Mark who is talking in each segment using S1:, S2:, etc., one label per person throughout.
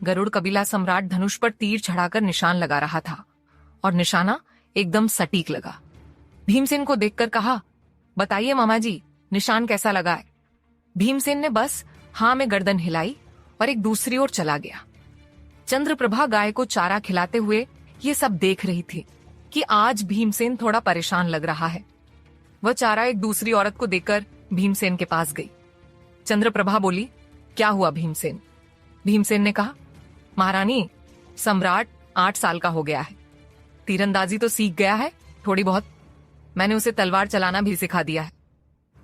S1: गरुड़ कबीला सम्राट धनुष पर तीर चढ़ाकर निशान लगा रहा था और निशाना एकदम सटीक लगा। भीमसेन को देखकर कहा, बताइए मामा जी, निशान कैसा लगा है? भीमसेन ने बस हाँ में गर्दन हिलाई और एक दूसरी ओर चला गया। चंद्रप्रभा गाय को चारा खिलाते हुए ये सब देख रही थी कि आज भीमसेन थोड़ा परेशान लग रहा है। वह चारा एक दूसरी औरत को देकर भीमसेन के पास गई। चंद्रप्रभा बोली, क्या हुआ भीमसेन? भीमसेन ने कहा, महारानी, सम्राट 8 साल का हो गया है। तीरंदाजी तो सीख गया है थोड़ी बहुत, मैंने उसे तलवार चलाना भी सिखा दिया है।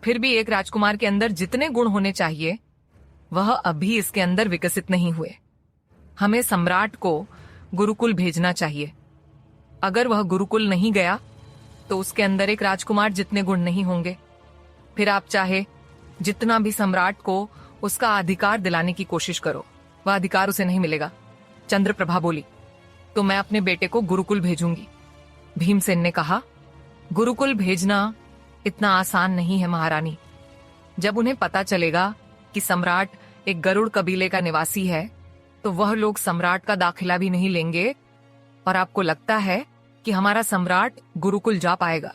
S1: फिर भी एक राजकुमार के अंदर जितने गुण होने चाहिए वह अभी इसके अंदर विकसित नहीं हुए। हमें सम्राट को गुरुकुल भेजना चाहिए। अगर वह गुरुकुल नहीं गया तो उसके अंदर एक राजकुमार जितने गुण नहीं होंगे। फिर आप चाहे जितना भी सम्राट को उसका अधिकार दिलाने की कोशिश करो, वह अधिकार उसे नहीं मिलेगा। चंद्रप्रभा बोली, तो मैं अपने बेटे को गुरुकुल भेजूंगी। भीमसेन ने कहा, गुरुकुल भेजना इतना आसान नहीं है महारानी। जब उन्हें पता चलेगा कि सम्राट एक गरुड़ कबीले का निवासी है तो वह लोग सम्राट का दाखिला भी नहीं लेंगे। और आपको लगता है कि हमारा सम्राट गुरुकुल जा पाएगा?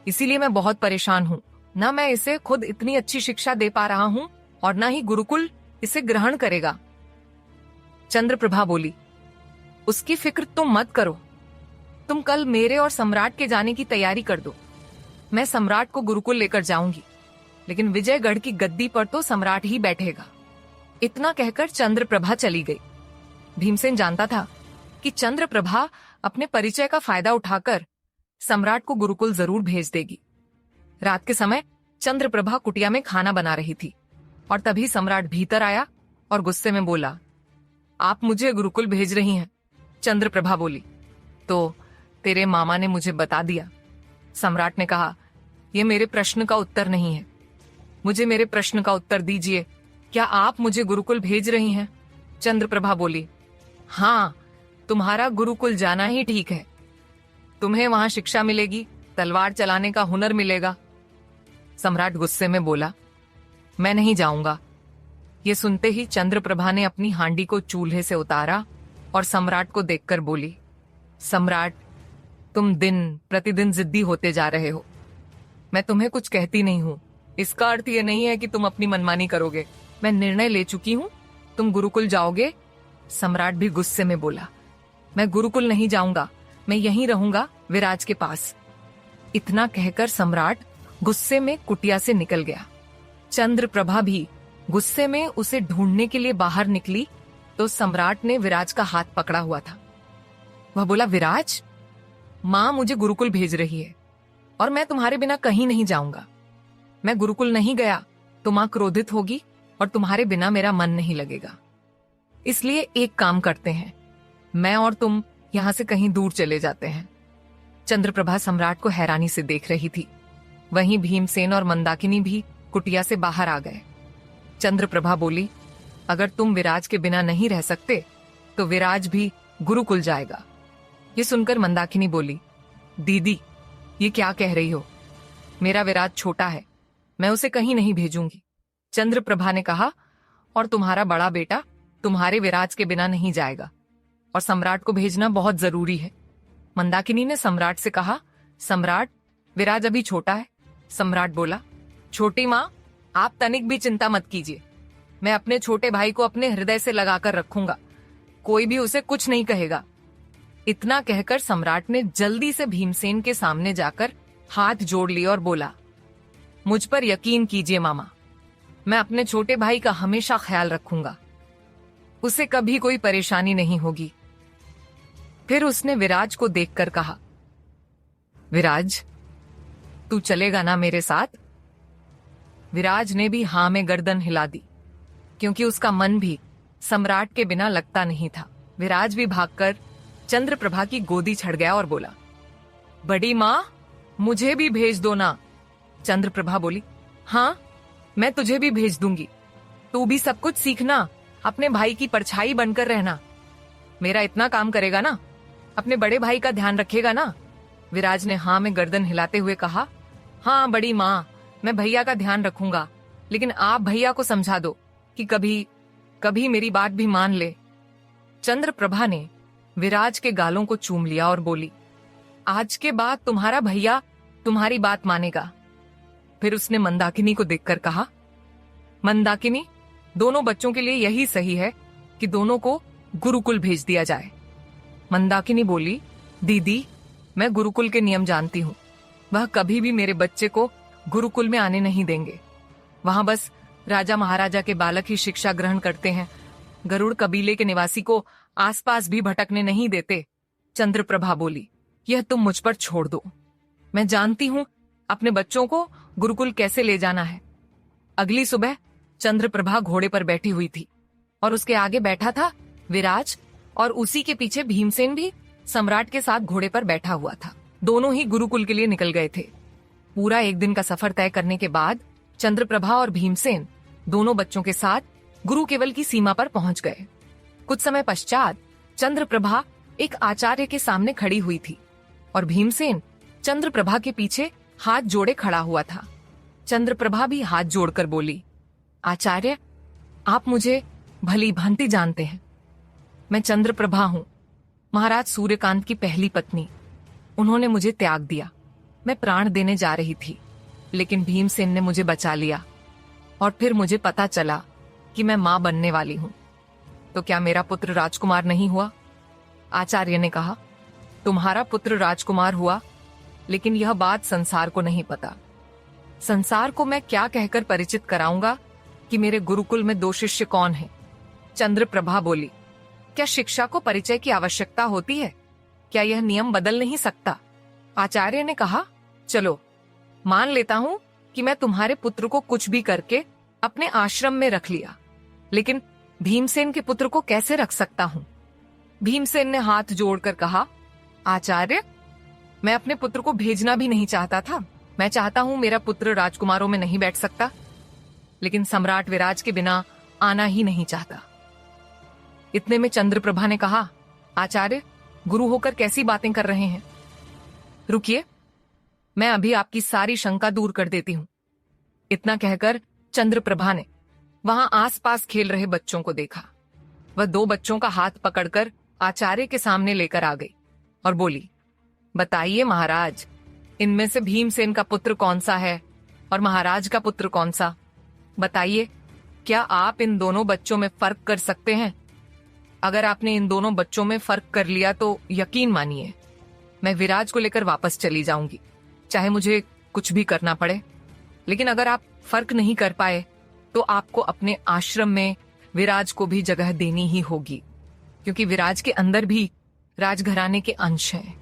S1: इसीलिए मैं बहुत परेशान हूँ। ना मैं इसे खुद इतनी अच्छी शिक्षा दे पा रहा हूँ और ना ही गुरुकुल इसे ग्रहण करेगा। चंद्रप्रभा बोली, उसकी फिक्र तुम मत करो। तुम कल मेरे और सम्राट के जाने की तैयारी कर दो। मैं सम्राट को गुरुकुल लेकर जाऊंगी, लेकिन विजयगढ़ की गद्दी पर तो सम्राट ही बैठेगा। इतना कहकर चंद्रप्रभा चली गई। भीमसेन जानता था कि चंद्रप्रभा अपने परिचय का फायदा उठाकर सम्राट को गुरुकुल जरूर भेज देगी। रात के समय चंद्रप्रभा कुटिया में खाना बना रही थी और तभी सम्राट भीतर आया और गुस्से में बोला, आप मुझे गुरुकुल भेज रही हैं? चंद्रप्रभा बोली, तो तेरे मामा ने मुझे बता दिया। सम्राट ने कहा, यह मेरे प्रश्न का उत्तर नहीं है। मुझे मेरे प्रश्न का उत्तर दीजिए। क्या आप मुझे गुरुकुल भेज रही हैं? चंद्रप्रभा बोली, हाँ, तुम्हारा गुरुकुल जाना ही ठीक है। तुम्हें वहां शिक्षा मिलेगी, तलवार चलाने का हुनर मिलेगा। सम्राट गुस्से में बोला, मैं नहीं जाऊंगा। ये सुनते ही चंद्रप्रभा ने अपनी हांडी को चूल्हे से उतारा और सम्राट को देखकर बोली, सम्राट, तुम दिन प्रतिदिन जिद्दी होते जा रहे हो। मैं तुम्हें कुछ कहती नहीं हूँ, इसका अर्थ ये नहीं है कि तुम अपनी मनमानी करोगे। मैं निर्णय ले चुकी हूँ, तुम गुरुकुल जाओगे। सम्राट भी गुस्से में बोला, मैं गुरुकुल नहीं जाऊंगा, मैं यहीं रहूंगा विराज के पास। इतना कहकर सम्राट गुस्से में कुटिया से निकल गया। चंद्रप्रभा भी गुस्से में उसे ढूंढने के लिए बाहर निकली तो सम्राट ने विराज का हाथ पकड़ा हुआ था। वह बोला, विराज, मां मुझे गुरुकुल भेज रही है और मैं तुम्हारे बिना कहीं नहीं जाऊंगा। मैं गुरुकुल नहीं गया तो मां क्रोधित होगी और तुम्हारे बिना मेरा मन नहीं लगेगा। इसलिए एक काम करते हैं, मैं और तुम यहां से कहीं दूर चले जाते हैं। चंद्रप्रभा सम्राट को हैरानी से देख रही थी। वहीं भीमसेन और मंदाकिनी भी कुटिया से बाहर आ गए। चंद्रप्रभा बोली, अगर तुम विराज के बिना नहीं रह सकते तो विराज भी गुरुकुल जाएगा। ये सुनकर मंदाकिनी बोली, दीदी, ये क्या कह रही हो? मेरा विराज छोटा है, मैं उसे कहीं नहीं भेजूंगी। चंद्रप्रभा ने कहा, और तुम्हारा बड़ा बेटा तुम्हारे विराज के बिना नहीं जाएगा और सम्राट को भेजना बहुत जरूरी है। मंदाकिनी ने सम्राट से कहा, सम्राट, विराज अभी छोटा है। सम्राट बोला, छोटी माँ, आप तनिक भी चिंता मत कीजिए। मैं अपने छोटे भाई को अपने हृदय से लगाकर रखूंगा, कोई भी उसे कुछ नहीं कहेगा। इतना कहकर सम्राट ने जल्दी से भीमसेन के सामने जाकर हाथ जोड़ लिया और बोला, मुझ पर यकीन कीजिए मामा, मैं अपने छोटे भाई का हमेशा ख्याल रखूंगा, उसे कभी कोई परेशानी नहीं होगी। फिर उसने विराज को देखकर कहा, विराज, तू चलेगा ना मेरे साथ? विराज ने भी हां में गर्दन हिला दी, क्योंकि उसका मन भी सम्राट के बिना लगता नहीं था। विराज भी भागकर चंद्रप्रभा की गोदी चढ़ गया और बोला, बड़ी माँ, मुझे भी भेज दो ना। चंद्रप्रभा बोली, हाँ, मैं तुझे भी भेज दूंगी। तू भी सब कुछ सीखना, अपने भाई की परछाई बनकर रहना। मेरा इतना काम करेगा ना, अपने बड़े भाई का ध्यान रखेगा ना? विराज ने हाँ में गर्दन हिलाते हुए कहा, हाँ बड़ी माँ, मैं भैया का ध्यान रखूंगा, लेकिन आप भैया को समझा दो कि कभी कभी मेरी बात भी मान ले। चंद्रप्रभा ने विराज के गालों को चूम लिया और बोली, आज के बाद तुम्हारा भैया तुम्हारी बात मानेगा। फिर उसने मंदाकिनी को देखकर कहा, मंदाकिनी, दोनों बच्चों के लिए यही सही है कि दोनों को गुरुकुल भेज दिया जाए। मंदाकिनी बोली, दीदी, मैं गुरुकुल के नियम जानती हूँ। वह कभी भी मेरे बच्चे को गुरुकुल में आने नहीं देंगे। वहां बस राजा महाराजा के बालक ही शिक्षा ग्रहण करते हैं। गरुड़ कबीले के निवासी को आसपास भी भटकने नहीं देते। चंद्रप्रभा बोली, यह तुम मुझ पर छोड़ दो। मैं जानती हूँ अपने बच्चों को गुरुकुल कैसे ले जाना है। अगली सुबह चंद्रप्रभा घोड़े पर बैठी हुई थी और उसके आगे बैठा था विराज, और उसी के पीछे भीमसेन भी सम्राट के साथ घोड़े पर बैठा हुआ था। दोनों ही गुरुकुल के लिए निकल गए थे। पूरा एक दिन का सफर तय करने के बाद चंद्रप्रभा और भीमसेन दोनों बच्चों के साथ गुरुकेवल की सीमा पर पहुंच गए। कुछ समय पश्चात चंद्रप्रभा एक आचार्य के सामने खड़ी हुई थी और भीमसेन चंद्रप्रभा के पीछे हाथ जोड़े खड़ा हुआ था। चंद्रप्रभा भी हाथ जोड़कर बोली, आचार्य, आप मुझे भली भांति जानते हैं। मैं चंद्रप्रभा हूँ, महाराज सूर्यकांत की पहली पत्नी। उन्होंने मुझे त्याग दिया। मैं प्राण देने जा रही थी, लेकिन भीमसेन ने मुझे बचा लिया और फिर मुझे पता चला कि मैं मां बनने वाली हूं। तो क्या मेरा पुत्र राजकुमार नहीं हुआ? आचार्य ने कहा, तुम्हारा पुत्र राजकुमार हुआ, लेकिन यह बात संसार को नहीं पता। संसार को मैं क्या कहकर परिचित कराऊंगा कि मेरे गुरुकुल में 2 शिष्य कौन हैं? चंद्रप्रभा बोली, क्या शिक्षा को परिचय की आवश्यकता होती है? क्या यह नियम बदल नहीं सकता? आचार्य ने कहा, चलो मान लेता हूं कि मैं तुम्हारे पुत्र को कुछ भी करके अपने आश्रम में रख लिया, लेकिन भीमसेन के पुत्र को कैसे रख सकता हूं? भीमसेन ने हाथ जोड़कर कहा, आचार्य, मैं अपने पुत्र को भेजना भी नहीं चाहता था। मैं चाहता हूं मेरा पुत्र राजकुमारों में नहीं बैठ सकता, लेकिन सम्राट विराज के बिना आना ही नहीं चाहता। इतने में चंद्रप्रभा ने कहा, आचार्य, गुरु होकर कैसी बातें कर रहे हैं? रुकिए, मैं अभी आपकी सारी शंका दूर कर देती हूं। इतना कहकर चंद्रप्रभा ने वहां आसपास खेल रहे बच्चों को देखा। वह 2 बच्चों का हाथ पकड़कर आचार्य के सामने लेकर आ गई और बोली, बताइए महाराज, इनमें से भीमसेन का पुत्र कौन सा है और महाराज का पुत्र कौन सा? बताइए, क्या आप इन दोनों बच्चों में फर्क कर सकते हैं? अगर आपने इन दोनों बच्चों में फर्क कर लिया तो यकीन मानिए, मैं विराज को लेकर वापस चली जाऊंगी, चाहे मुझे कुछ भी करना पड़े। लेकिन अगर आप फर्क नहीं कर पाए तो आपको अपने आश्रम में विराज को भी जगह देनी ही होगी, क्योंकि विराज के अंदर भी राजघराने के अंश हैं।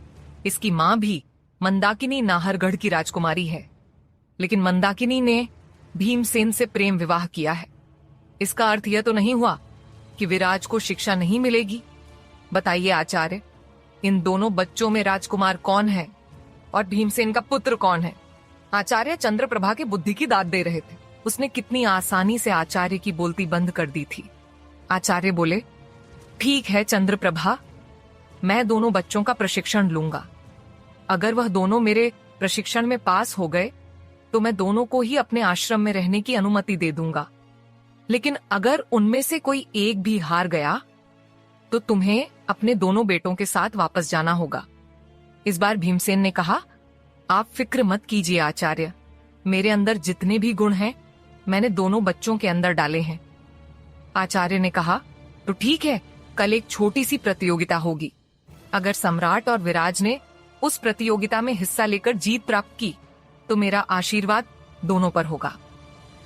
S1: इसकी मां भी मंदाकिनी नाहरगढ़ की राजकुमारी है, लेकिन मंदाकिनी ने भीमसेन से प्रेम विवाह किया है। इसका अर्थ यह तो नहीं हुआ कि विराज को शिक्षा नहीं मिलेगी। बताइए आचार्य, इन दोनों बच्चों में राजकुमार कौन है और भीमसेन का पुत्र कौन है? आचार्य चंद्रप्रभा के बुद्धि की दाद दे रहे थे। उसने कितनी आसानी से आचार्य की बोलती बंद कर दी थी। आचार्य बोले, ठीक है चंद्रप्रभा, मैं दोनों बच्चों का प्रशिक्षण लूंगा। अगर वह दोनों मेरे प्रशिक्षण में पास हो गए तो मैं दोनों को ही अपने आश्रम में रहने की अनुमति दे दूंगा। लेकिन अगर उनमें से कोई एक भी हार गया तो तुम्हें अपने दोनों बेटों के साथ वापस जाना होगा। इस बार भीमसेन ने कहा, आप फिक्र मत कीजिए आचार्य, मेरे अंदर जितने भी गुण हैं मैंने दोनों बच्चों के अंदर डाले हैं। आचार्य ने कहा, तो ठीक है, कल एक छोटी सी प्रतियोगिता होगी। अगर सम्राट और विराज ने उस प्रतियोगिता में हिस्सा लेकर जीत प्राप्त की तो मेरा आशीर्वाद दोनों पर होगा।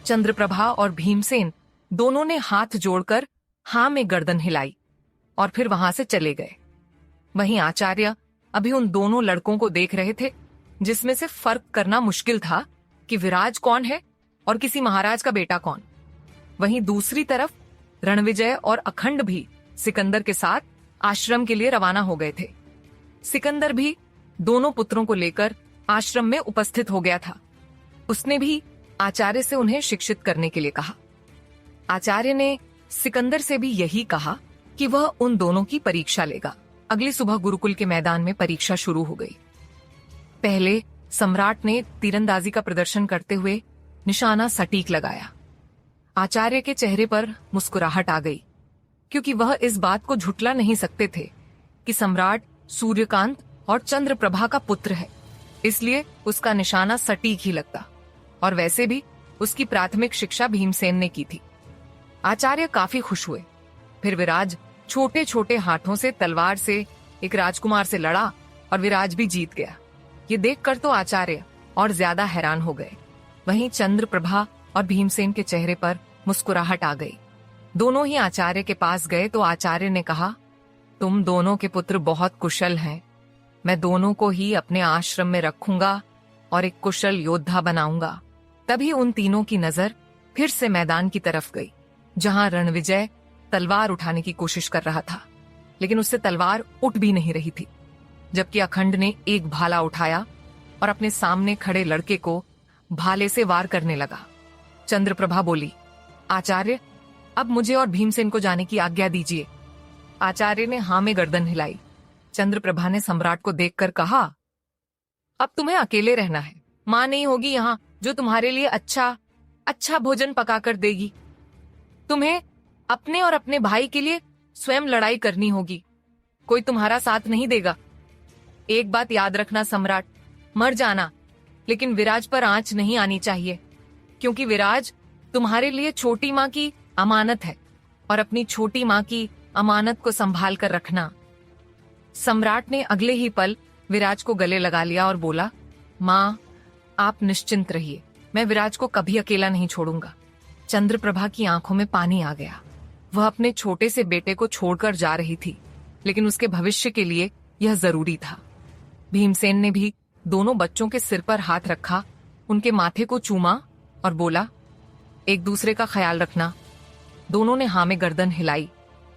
S1: चंद्रप्रभा और भीमसेन दोनों ने हाथ जोड़कर हां में गर्दन हिलाई और फिर वहां से चले गए। वहीं आचार्य अभी उन दोनों लड़कों को देख रहे थे जिसमें से फर्क करना मुश्किल था कि विराज कौन है और किसी महाराज का बेटा कौन। वहीं दूसरी तरफ रणविजय और अखंड भी सिकंदर के साथ आश्रम के लिए रवाना हो गए थे। सिकंदर भी दोनों पुत्रों को लेकर आश्रम में उपस्थित हो गया था। उसने भी आचार्य से उन्हें शिक्षित करने के लिए कहा। आचार्य ने सिकंदर से भी यही कहा कि वह उन दोनों की परीक्षा लेगा। अगली सुबह गुरुकुल के मैदान में परीक्षा शुरू हो गई। पहले सम्राट ने तीरंदाजी का प्रदर्शन करते हुए निशाना सटीक लगाया। आचार्य के चेहरे पर मुस्कुराहट आ गई। क्योंकि वह इस बात को झुठला नहीं सकते थे कि सम्राट सूर्यकांत और चंद्रप्रभा का पुत्र है, इसलिए उसका निशाना सटीक ही लगता। और वैसे भी उसकी प्राथमिक शिक्षा भीमसेन ने की थी। आचार्य काफी खुश हुए। फिर विराज छोटे छोटे हाथों से तलवार से एक राजकुमार से लड़ा और विराज भी जीत गया। ये देखकर तो आचार्य और ज्यादा हैरान हो गए। वहीं चंद्रप्रभा और भीमसेन के चेहरे पर मुस्कुराहट आ गई। दोनों ही आचार्य के पास गए तो आचार्य ने कहा, तुम दोनों के पुत्र बहुत कुशल हैं। मैं दोनों को ही अपने आश्रम में रखूंगा और एक कुशल योद्धा बनाऊंगा। तभी उन तीनों की नजर फिर से मैदान की तरफ गई, जहां रणविजय तलवार उठाने की कोशिश कर रहा था, लेकिन उससे तलवार उठ भी नहीं रही थी। जबकि अखंड ने एक भाला उठाया और अपने सामने खड़े लड़के को भाले से वार करने लगा। चंद्रप्रभा बोली, आचार्य, अब मुझे और भीमसेन को जाने की आज्ञा दीजिए। आचार्य ने हाँ में गर्दन हिलाई। चंद्रप्रभा ने सम्राट को देखकर कहा, अब तुम्हें अकेले रहना है। माँ नहीं होगी यहाँ जो तुम्हारे लिए अच्छा भोजन पकाकर देगी। तुम्हें अपने और अपने भाई के लिए स्वयं लड़ाई करनी होगी। कोई तुम्हारा साथ नहीं देगा। एक बात याद रखना सम्राट, मर जाना, लेकिन विराज पर आंच नहीं आनी चाहिए, क्योंकि विराज तुम्हारे लिए छोटी माँ की अमानत है और अपनी छोटी माँ की अमानत को संभाल कर रखना। सम्राट ने अगले ही पल विराज को गले लगा लिया और बोला, माँ, आप निश्चिंत रहिए, मैं विराज को कभी अकेला नहीं छोड़ूंगा। चंद्रप्रभा की आंखों में पानी आ गया। वह अपने छोटे से बेटे को छोड़कर जा रही थी, लेकिन उसके भविष्य के लिए यह जरूरी था। भीमसेन ने भी दोनों बच्चों के सिर पर हाथ रखा, उनके माथे को चूमा और बोला, एक दूसरे का ख्याल रखना। दोनों ने हाँ में गर्दन हिलाई।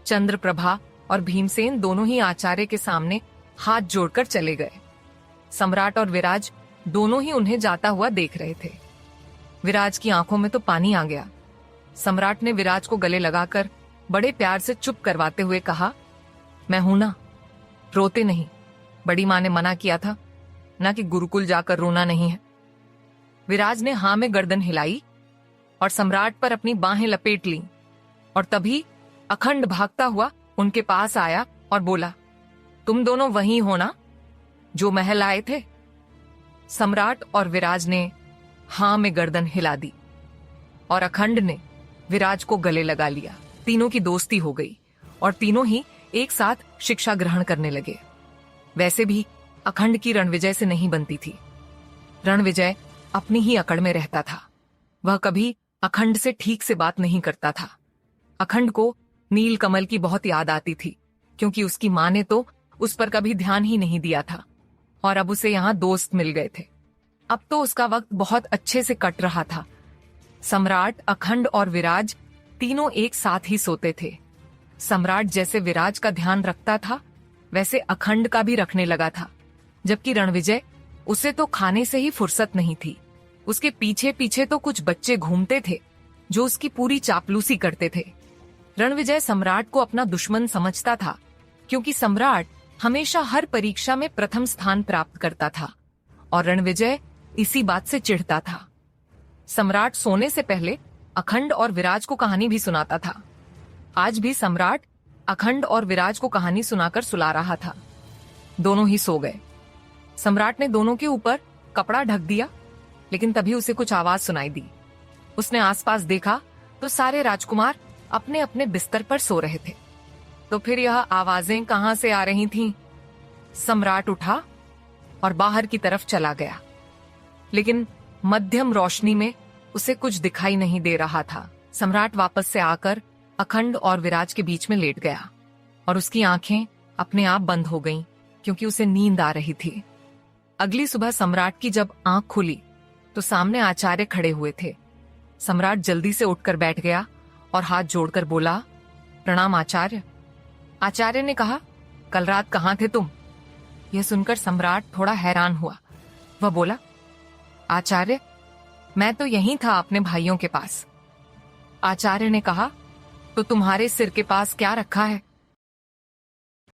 S1: चंद्रप्रभा और भीमसेन दोनों ही आचार्य के सामने हाथ जोड़कर चले गए। सम्राट और विराज दोनों ही उन्हें जाता हुआ देख रहे थे। विराज की आंखों में तो पानी आ गया। सम्राट ने विराज को गले लगाकर बड़े प्यार से चुप करवाते हुए कहा, मैं हूं ना, रोते नहीं। बड़ी माँ ने मना किया था ना कि गुरुकुल जाकर रोना नहीं है। विराज ने हाँ में गर्दन हिलाई और सम्राट पर अपनी बाहें लपेट लीं, और तभी अखंड भागता हुआ उनके पास आया और बोला, तुम दोनों वही हो ना जो महल आए थे? सम्राट और विराज ने हाँ में गर्दन हिला दी और अखंड ने विराज को गले लगा लिया। तीनों की दोस्ती हो गई और तीनों ही एक साथ शिक्षा ग्रहण करने लगे। वैसे भी अखंड की रणविजय से नहीं बनती थी। रणविजय अपनी ही अकड़ में रहता था। वह कभी अखंड से ठीक से बात नहीं करता था। अखंड को नीलकमल की बहुत याद आती थी, क्योंकि उसकी माँ ने तो उस पर कभी ध्यान ही नहीं दिया था, और अब उसे यहाँ दोस्त मिल गए थे। अब तो उसका वक्त बहुत अच्छे से कट रहा था। सम्राट, अखंड और विराज तीनों एक साथ ही सोते थे। सम्राट जैसे विराज का ध्यान रखता था, वैसे अखंड का भी रखने लगा था। जबकि रणविजय, उसे तो खाने से ही फुर्सत नहीं थी। उसके पीछे पीछे तो कुछ बच्चे घूमते थे जो उसकी पूरी चापलूसी करते थे। रणविजय सम्राट को अपना दुश्मन समझता था, क्योंकि सम्राट हमेशा हर परीक्षा में प्रथम स्थान प्राप्त करता था और रणविजय इसी बात से चिढ़ता था। सम्राट सोने से पहले अखंड और विराज को कहानी भी सुनाता था। आज भी सम्राट अखंड और विराज को कहानी सुनाकर सुला रहा था। दोनों ही सो गए। सम्राट ने दोनों के ऊपर कपड़ा ढक दिया, लेकिन तभी उसे कुछ आवाज सुनाई दी। उसने आसपास देखा तो सारे राजकुमार अपने अपने बिस्तर पर सो रहे थे। तो फिर यह आवाजें कहां से आ रही थीं? सम्राट उठा और बाहर की तरफ चला गया, लेकिन मध्यम रोशनी में उसे कुछ दिखाई नहीं दे रहा था। सम्राट वापस से आकर अखंड और विराज के बीच में लेट गया और उसकी आंखें अपने आप बंद हो गईं, क्योंकि उसे नींद आ रही थी। अगली सुबह सम्राट की जब आंख खुली तो सामने आचार्य खड़े हुए थे। सम्राट जल्दी से उठकर बैठ गया और हाथ जोड़कर बोला, प्रणाम आचार्य। आचार्य ने कहा, कल रात कहाँ थे तुम? यह सुनकर सम्राट थोड़ा हैरान हुआ। वह बोला, आचार्य, मैं तो यहीं था अपने भाइयों के पास। आचार्य ने कहा, तो तुम्हारे सिर के पास क्या रखा है?